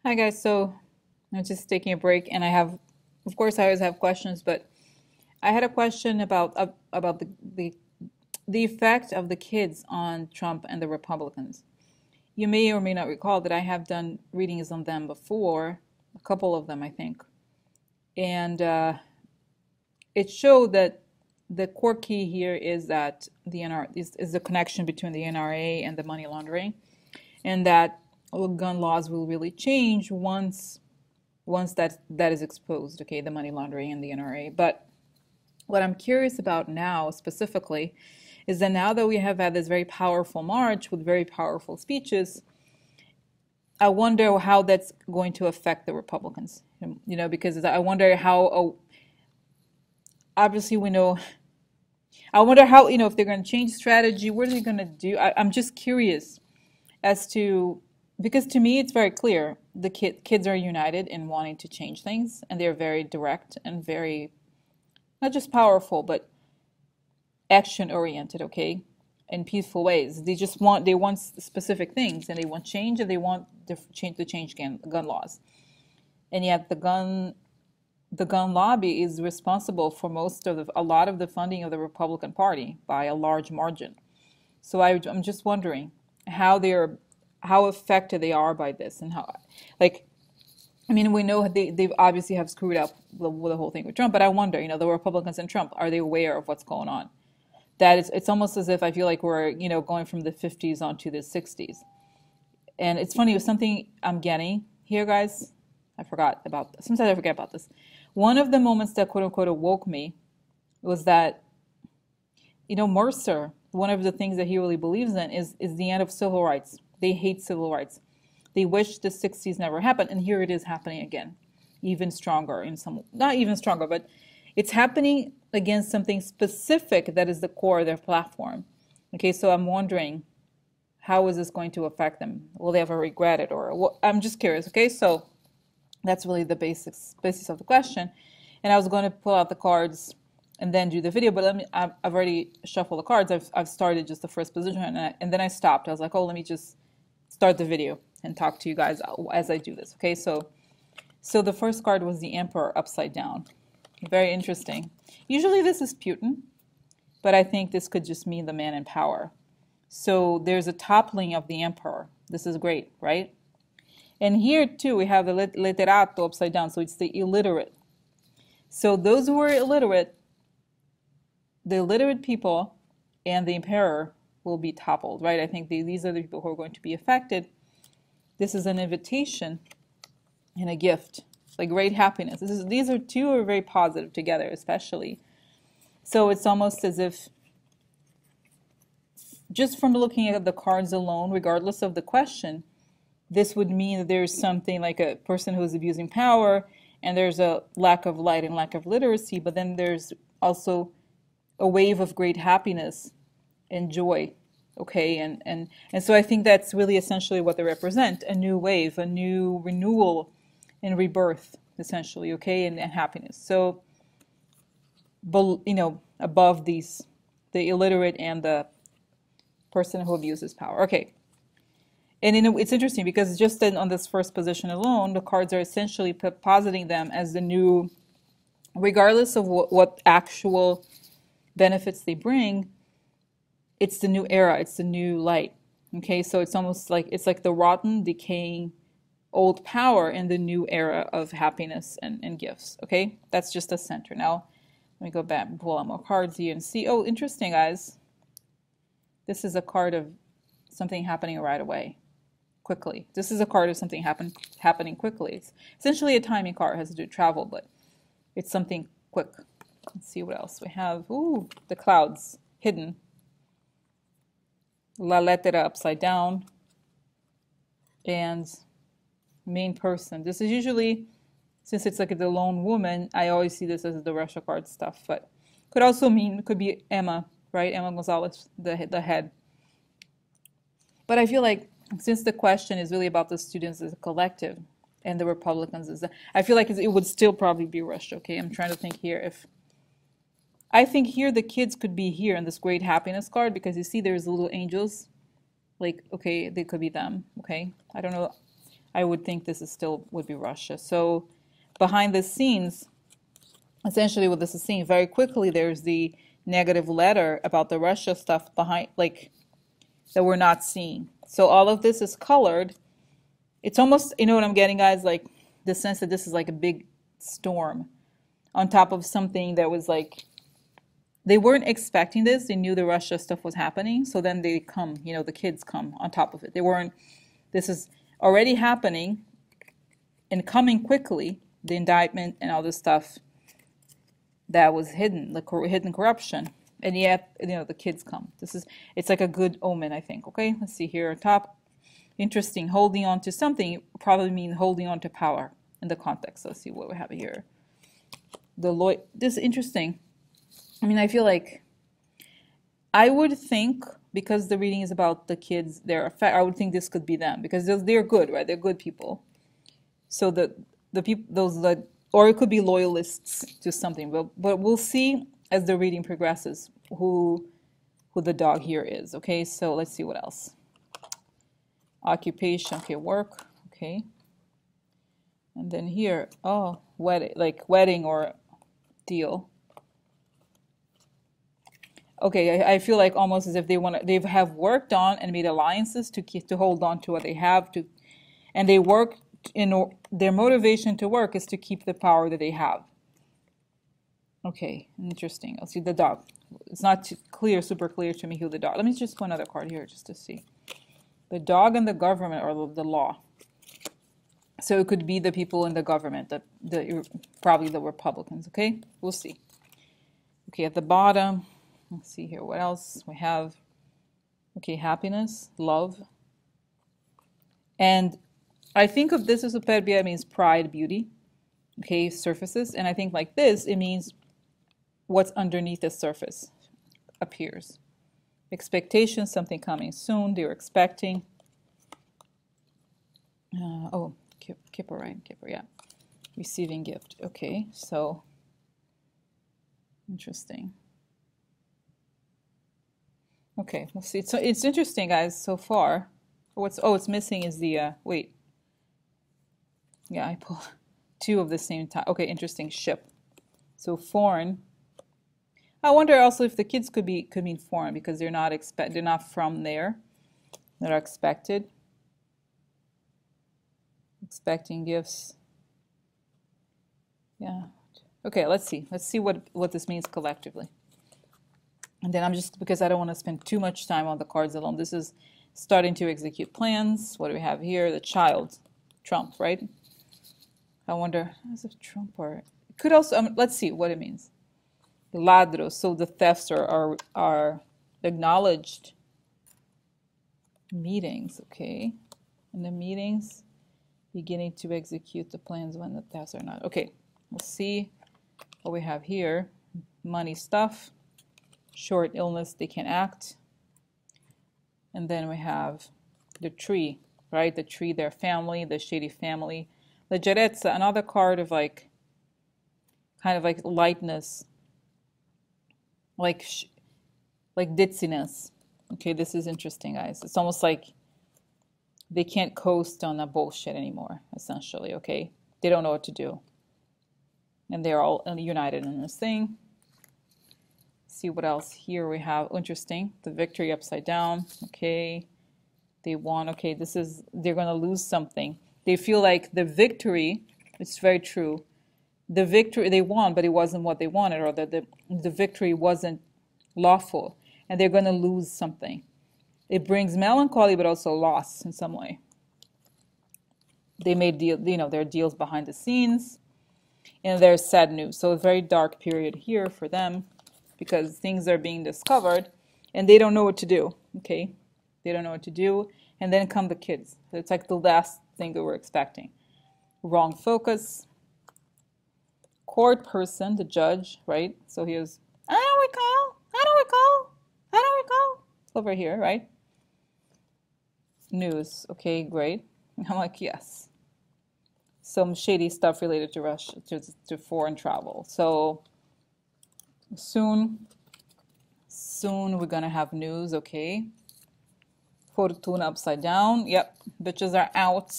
Hi guys, so I'm just taking a break, and I have, of course, I always have questions, but I had a question about the effect of the kids on Trump and the Republicans. You may or may not recall that I have done readings on them before, a couple of them, I think, and it showed that the core key here is that the is the connection between the NRA and the money laundering, and that gun laws will really change once that is exposed, okay, the money laundering and the NRA. But what I'm curious about now specifically is that now that we have had this very powerful march with very powerful speeches, I wonder how that's going to affect the Republicans. Because I wonder how, obviously we know, I wonder how, if they're going to change strategy, what are they going to do? I'm just curious as to, because to me it's very clear the kids are united in wanting to change things, and they're very direct and very not just powerful but action oriented, okay, in peaceful ways. They want specific things, and they want change, and they want to change gun laws. And yet the gun lobby is responsible for a lot of the funding of the Republican Party by a large margin. So I'm just wondering how affected they are by this, and how, like, I mean, we know they obviously have screwed up the whole thing with Trump, but I wonder, the Republicans and Trump, are they aware of what's going on? It's almost as if I feel like we're, going from the 50s onto the 60s. And it's funny, it was something I'm getting here, guys. I forgot about this. Sometimes I forget about this. One of the moments that quote unquote awoke me was that, Mercer, one of the things that he really believes in is the end of civil rights. They hate civil rights. They wish the 60s never happened, and here it is happening again, even stronger not even stronger, but it's happening against something specific that is the core of their platform. Okay, so I'm wondering, how is this going to affect them? Will they ever regret it, or I'm just curious. Okay, so that's really the basis of the question. And I was going to pull out the cards and then do the video, but I've already shuffled the cards. I've started just the first position, and then I stopped. I was like, oh, let me just start the video and talk to you guys as I do this. Okay, so the first card was the Emperor upside down. Very interesting. Usually this is Putin, but I think this could just mean the man in power. So there's a toppling of the Emperor. This is great, right? And here too we have the letterato upside down, so it's the illiterate. So those who are illiterate, the illiterate people and the emperor will be toppled, right? I think these are the people who are going to be affected. This is an invitation and a gift, like great happiness. These are two are very positive together, especially. So it's almost as if, just from looking at the cards alone, regardless of the question, this would mean that there's something like a person who's abusing power, and there's a lack of light and lack of literacy, but then there's also a wave of great happiness and joy. Okay, and so I think that's really essentially what they represent: a new wave, a new renewal and rebirth, essentially. Okay, and happiness. So, above these, the illiterate and the person who abuses power. Okay, and it's interesting because just on this first position alone, the cards are essentially positing them as the new, regardless of what actual benefits they bring, it's the new era, it's the new light. Okay, so it's almost like the rotten, decaying old power in the new era of happiness and gifts. Okay, that's just a center. Now let me go back and pull out more cards here and see. Oh, interesting, guys. This is a card of something happening right away, quickly. This is a card of something happening quickly. It's essentially a timing card. It has to do with travel, but it's something quick. Let's see what else we have. Ooh, the clouds hidden. La lettera upside down. And main person. This is usually, since it's like the lone woman, I always see this as the Russia card stuff, but could be Emma, right? Emma Gonzalez, the head. But I feel like since the question is really about the students as a collective and the Republicans I feel like it would still probably be Russia. Okay, I'm trying to think here I think here the kids could be here in this great happiness card, because you see there's little angels. Like, okay, they could be them. Okay, I don't know. I would think this is still would be Russia. So behind the scenes, essentially what this is seeing very quickly, there's the negative letter about the Russia stuff behind, like, that we're not seeing. So all of this is colored. It's almost, you know what I'm getting, guys, like the sense that this is like a big storm on top of something that was like, they weren't expecting this. They knew the Russia stuff was happening. So then they come, you know, the kids come on top of it. They weren't, this is already happening and coming quickly, the indictment and all this stuff that was hidden, the hidden corruption. And yet, you know, the kids come. It's like a good omen, I think. Okay, let's see here on top. Interesting, holding on to something probably means holding on to power in the context. Let's see what we have here. This is interesting. I mean, I feel like I would think, because the reading is about the kids, their effect, I would think this could be them, because they're good, right? They're good people. So the people, those that, or it could be loyalists to something. But we'll see as the reading progresses who the dog here is. Okay, so let's see what else. Occupation, okay, work, okay. And then here, oh, wedding, like wedding or deal. Okay, I feel like almost as if they have worked on and made alliances to hold on to what they have to, and they work their motivation to work is to keep the power that they have. Okay, interesting. I'll see the dog. It's not super clear to me who the dog. Let me just put another card here just to see. The dog and the government, or the law. So it could be the people in the government, probably the Republicans. Okay, we'll see. Okay, at the bottom. Let's see here, what else we have. Okay, happiness, love. And I think of this as superbia means pride, beauty. Okay, surfaces. And I think like this, it means what's underneath the surface appears. Expectation, something coming soon, they're expecting. Oh, Kippur, right? Kippur, yeah. Receiving gift. Okay, so interesting. Okay, we'll see. So it's interesting, guys, so far. It's missing is the, wait. Yeah, I pulled two of the same time. Okay, interesting, ship. So foreign. I wonder also if the kids could mean foreign because they're not from there. They're expected. Expecting gifts. Yeah. Okay, let's see. Let's see what this means collectively. And then because I don't want to spend too much time on the cards alone. This is starting to execute plans. What do we have here? The child. Trump, right? I wonder, is it Trump or... It could also, let's see what it means. Ladros, so the thefts are acknowledged. Meetings, okay. And the meetings, beginning to execute the plans when the thefts are not. Okay, we'll see what we have here. Money stuff. Short illness, they can act. And then we have the tree, right? The tree, their family, the shady family. The Jerezza, another card of like, kind of like lightness, like ditziness. Okay, this is interesting, guys. It's almost like they can't coast on the bullshit anymore, essentially, okay? They don't know what to do. And they're all united in this thing. See what else here we have. Interesting. The victory upside down. Okay. They won. Okay, they're going to lose something. They feel like the victory, it's very true. The victory, they won, but it wasn't what they wanted, or the victory wasn't lawful. And they're going to lose something. It brings melancholy, but also loss in some way. They made their deals behind the scenes. And there's sad news. So a very dark period here for them, because things are being discovered and they don't know what to do, okay? They don't know what to do. And then come the kids. It's like the last thing that we're expecting. Wrong focus. Court person, the judge, right? So he was, I don't recall. Over here, right? News, okay, great. I'm like, yes. Some shady stuff related to Russia, to foreign travel. So soon we're gonna have news, okay? Fortuna upside down. Yep, bitches are out.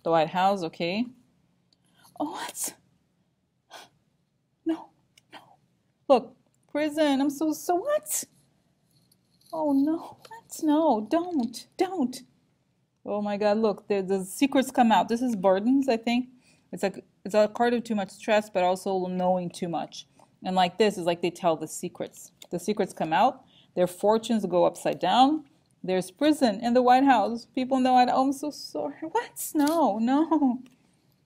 The White House, okay. Oh, what? No, no. Look, prison. I'm so what? Oh no, what? No, don't. Oh my God, look, the secrets come out. This is burdens, I think. It's like it's a card of too much stress, but also knowing too much. And like this is like they tell the secrets. The secrets come out. Their fortunes go upside down. There's prison in the White House. People in the White House. Oh, I'm so sorry. What? No, no,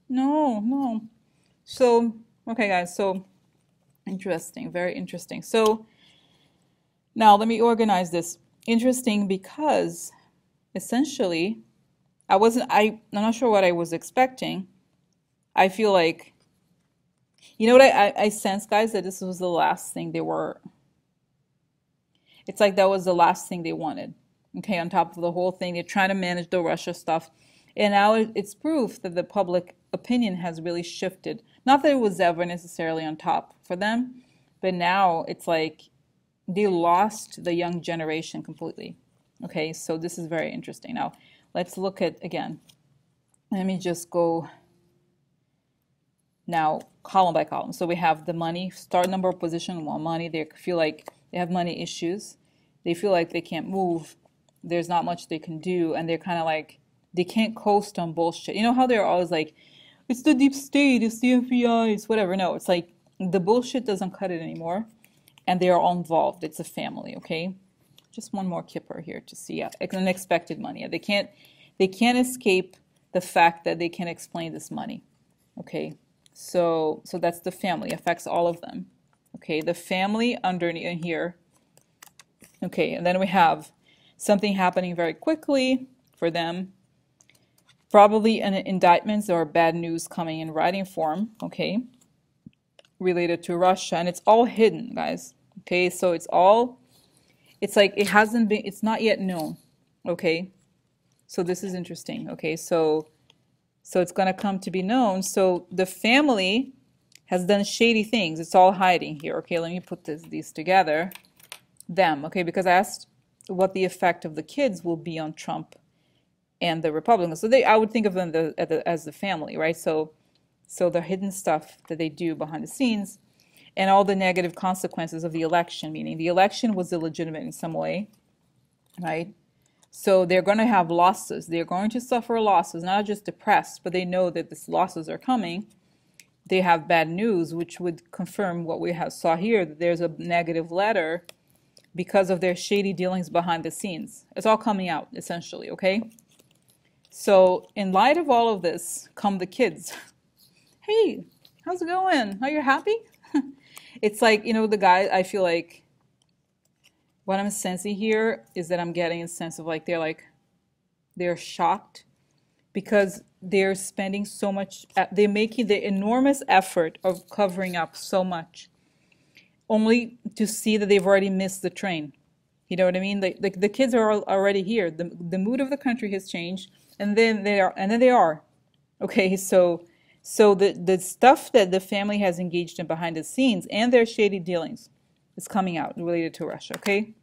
no, no. So, okay, guys. So interesting, very interesting. So now let me organize this. Interesting because essentially I'm not sure what I was expecting. I feel like, you know what I sense, guys, that this was the last thing they were, it's like that was the last thing they wanted. Okay, on top of the whole thing, they're trying to manage the Russia stuff. And now it's proof that the public opinion has really shifted. Not that it was ever necessarily on top for them, but now it's like they lost the young generation completely. Okay, so this is very interesting. Now, let's look at, again, let me just go now column by column. So we have the money, start number, position one, money. They feel like they have money issues. They feel like they can't move. There's not much they can do. And they're kind of like, they can't coast on bullshit. You know how they're always like, it's the deep state, it's the FBI, it's whatever. No, it's like the bullshit doesn't cut it anymore. And they are all involved. It's a family, okay? Just one more kipper here to see unexpected money. They can't escape the fact that they can't explain this money. Okay, so that's the family, affects all of them. Okay, the family underneath here. Okay, and then we have something happening very quickly for them. Probably an indictments or bad news coming in writing form. Okay, related to Russia, and it's all hidden, guys. Okay, so it's like it hasn't been, it's not yet known. Okay, so this is interesting. Okay, so it's going to come to be known. So the family has done shady things. It's all hiding here. Okay, let me put these together. Them, okay, because I asked what the effect of the kids will be on Trump and the Republicans. So I would think of them as the family, right? So the hidden stuff that they do behind the scenes and all the negative consequences of the election, meaning the election was illegitimate in some way, right? So they're going to have losses. They're going to suffer losses, not just depressed, but they know that these losses are coming. They have bad news, which would confirm what we saw here, that there's a negative letter because of their shady dealings behind the scenes. It's all coming out, essentially, okay? So in light of all of this, come the kids. Hey, how's it going? Are you happy? It's like, you know, the guy, I feel like what I'm sensing here is that I'm getting a sense of like they're shocked because they're spending so much, they're making the enormous effort of covering up so much only to see that they've already missed the train. You know what I mean? The kids are already here. The mood of the country has changed, and then they are. Okay, so the stuff that the family has engaged in behind the scenes and their shady dealings is coming out related to Russia, okay?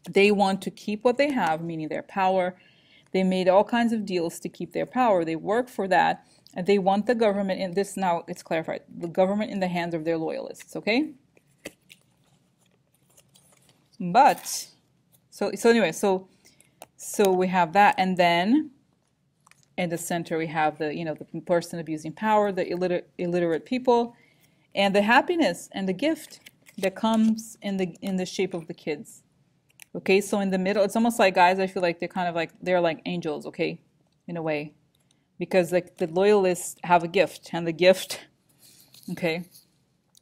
They want to keep what they have, meaning their power. They made all kinds of deals to keep their power. They work for that, and they want the government in this, now it's clarified, the government in the hands of their loyalists, okay? But, so anyway, so we have that, and then in the center we have the, you know, the person abusing power, the illiterate people, and the happiness and the gift that comes in the shape of the kids. Okay, so in the middle, it's almost like, guys, I feel like they're kind of like, they're like angels, okay, in a way, because like the loyalists have a gift, and the gift, okay,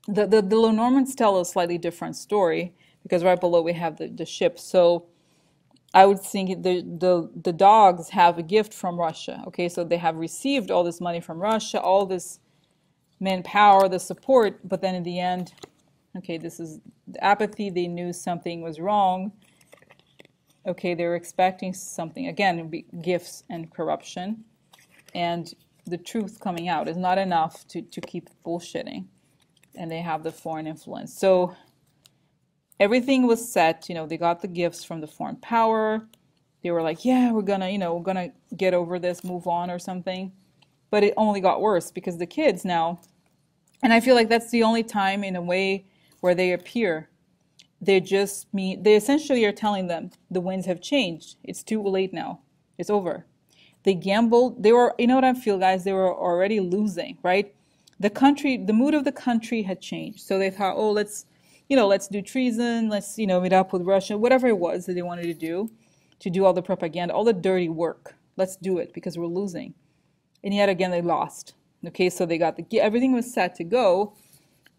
the Lenormands tell a slightly different story, because right below we have the ship. So I would think the dogs have a gift from Russia. Okay, so they have received all this money from Russia, all this manpower, the support, but then in the end, okay, this is the apathy. They knew something was wrong. Okay, they were expecting something. Again, it'd be gifts and corruption. And the truth coming out is not enough to keep bullshitting. And they have the foreign influence. So everything was set, you know, they got the gifts from the foreign power. They were like, yeah, we're gonna get over this, move on or something. but it only got worse because the kids now, and I feel like that's the only time in a way where they appear. They essentially are telling them the winds have changed. It's too late now. It's over. They gambled. They were, you know what I feel, guys? They were already losing, right? The mood of the country had changed. So they thought, oh, let's do treason. Let's, meet up with Russia, whatever it was that they wanted to do all the propaganda, all the dirty work. Let's do it because we're losing. And yet again, they lost. Okay, so they got everything was set to go.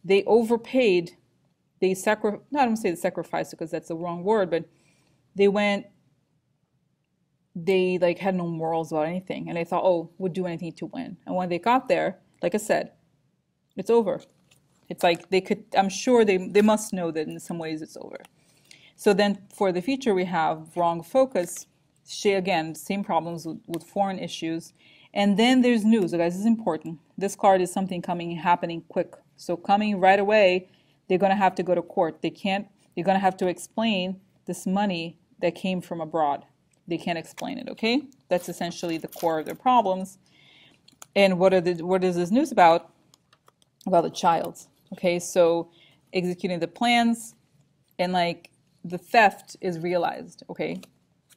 They overpaid. I don't say they sacrificed because that's the wrong word, but they had no morals about anything. And they thought, oh, we'll do anything to win. And when they got there, like I said, it's over. It's like I'm sure they must know that in some ways it's over. So then for the future, we have wrong focus. Again, same problems with foreign issues. And then there's news. So guys, this is important. This card is something happening quick. So coming right away, they're going to have to go to court. They're going to have to explain this money that came from abroad. They can't explain it, okay? That's essentially the core of their problems. And what is this news about? About the child, okay? So executing the plans and like the theft is realized, okay?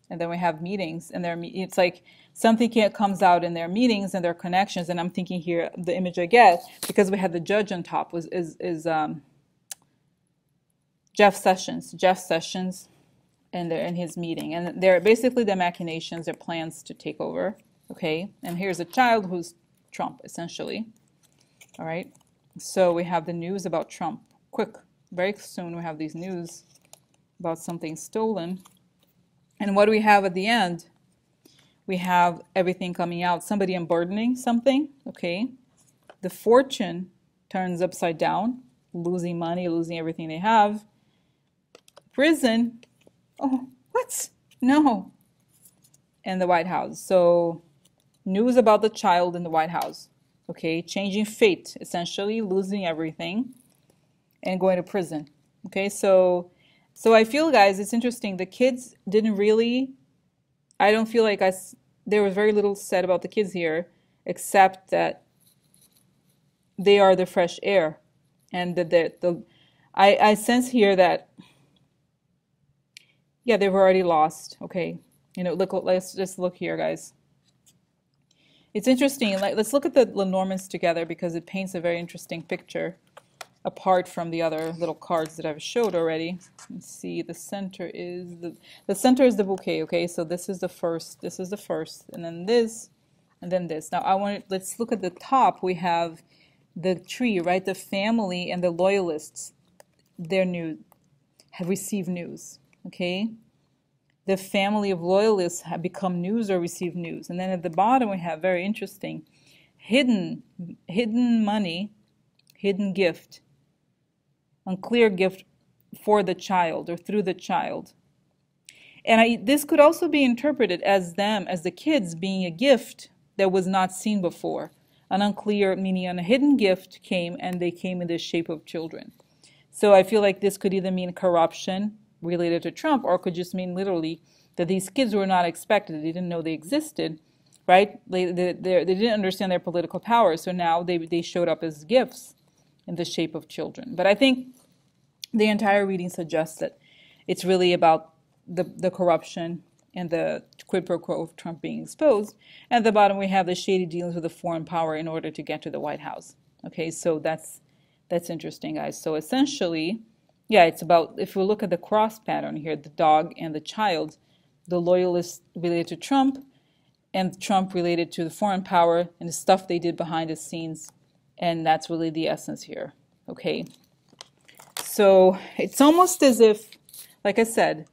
And then we have meetings, and it's like something comes out in their meetings and their connections. And I'm thinking here, the image I get, because we had the judge on top, is Jeff Sessions, and they're in his meeting, and they're basically the machinations, their plans to take over. Okay, and here's a child who's Trump, essentially. All right, so we have the news about Trump. Very soon we have these news about something stolen. And what do we have at the end? We have everything coming out. Somebody unburdening something, okay? The fortune turns upside down, losing money, losing everything they have. Prison, oh, what? No. And the White House. So news about the child in the White House, okay? Changing fate, essentially, losing everything and going to prison, okay? So I feel, guys, it's interesting. The kids didn't really, I don't feel like there was very little said about the kids here, except that they are the fresh air. And I sense here that, yeah, they've already lost, okay? Let's just look here, guys. It's interesting. Let's look at the Lenormands together because it paints a very interesting picture. Apart from the other little cards that I've showed already. Let's see, the center is the bouquet, okay? So this is the first, and then this, and then this. Now let's look at the top. We have the tree, right? The family and the loyalists, have received news, okay? The family of loyalists have become news or received news. And then at the bottom we have, very interesting, hidden money, hidden gift, unclear gift for the child or through the child. And this could also be interpreted as the kids being a gift that was not seen before. An unclear, meaning a hidden gift came, and they came in the shape of children. So I feel like this could either mean corruption related to Trump, or it could just mean literally that these kids were not expected. They didn't know they existed, right? They didn't understand their political power, so now they showed up as gifts in the shape of children. But I think the entire reading suggests that it's really about the corruption and the quid pro quo of Trump being exposed. At the bottom, we have the shady dealings with the foreign power in order to get to the White House. Okay, so that's interesting, guys. So essentially, yeah, it's about, if we look at the cross pattern here, the dog and the child, the loyalists related to Trump, and Trump related to the foreign power and the stuff they did behind the scenes. And that's really the essence here, okay? So it's almost as if, like I said,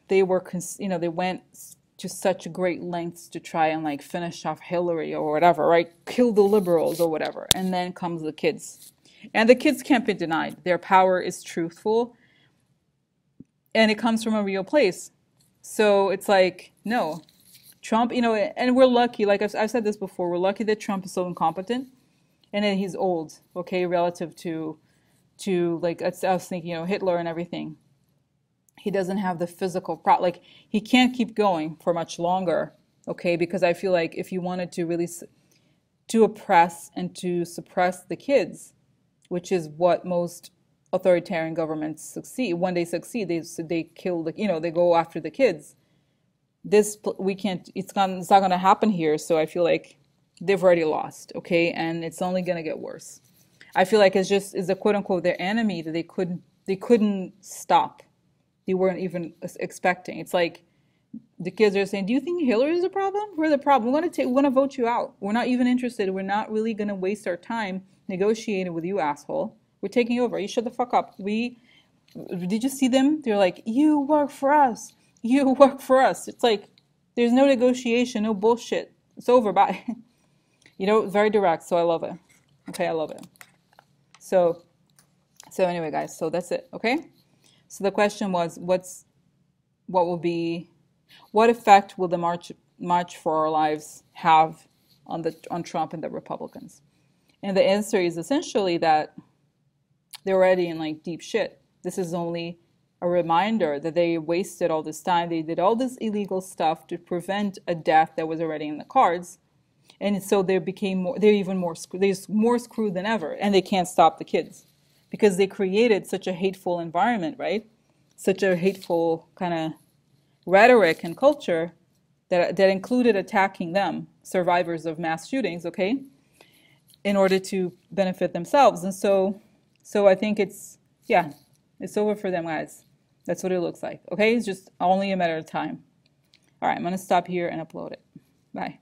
they went to such great lengths to try and finish off Hillary or whatever, right? Kill the liberals or whatever. And then comes the kids. And the kids can't be denied. Their power is truthful. And it comes from a real place. So it's like, no. Trump, and we're lucky, like I've said this before, we're lucky that Trump is so incompetent and that he's old, okay, relative to like, I was thinking, Hitler and everything. He doesn't have the physical, he can't keep going for much longer okay? Because I feel like if you wanted to really to oppress and to suppress the kids, which is what most authoritarian governments succeed. When they succeed, they kill the, you know, they go after the kids. This we can't. It's not going to happen here. So I feel like they've already lost, okay, and it's only going to get worse. I feel like it's a quote unquote their enemy that they couldn't stop. They weren't even expecting. It's like the kids are saying, "Do you think Hillary is a problem? We're the problem. We're going to vote you out. We're not even interested. We're not really going to waste our time negotiating with you, asshole. We're taking over. You shut the fuck up." Did you see them? They're like, "You work for us. You work for us." It's like there's no negotiation, no bullshit. It's over. Bye. You know, very direct. So I love it. Okay, I love it. So anyway, guys. So that's it. Okay. So the question was, what effect will the March for Our Lives have on Trump and the Republicans? And the answer is essentially that they're already in like deep shit. This is only a reminder that they wasted all this time. They did all this illegal stuff to prevent a death that was already in the cards. And so they're more screwed than ever. And they can't stop the kids because they created such a hateful environment, right? Such a hateful kind of rhetoric and culture that included attacking them, survivors of mass shootings, okay, in order to benefit themselves. And so I think it's over for them, guys. That's what it looks like, okay? It's just only a matter of time. All right, I'm going to stop here and upload it. Bye.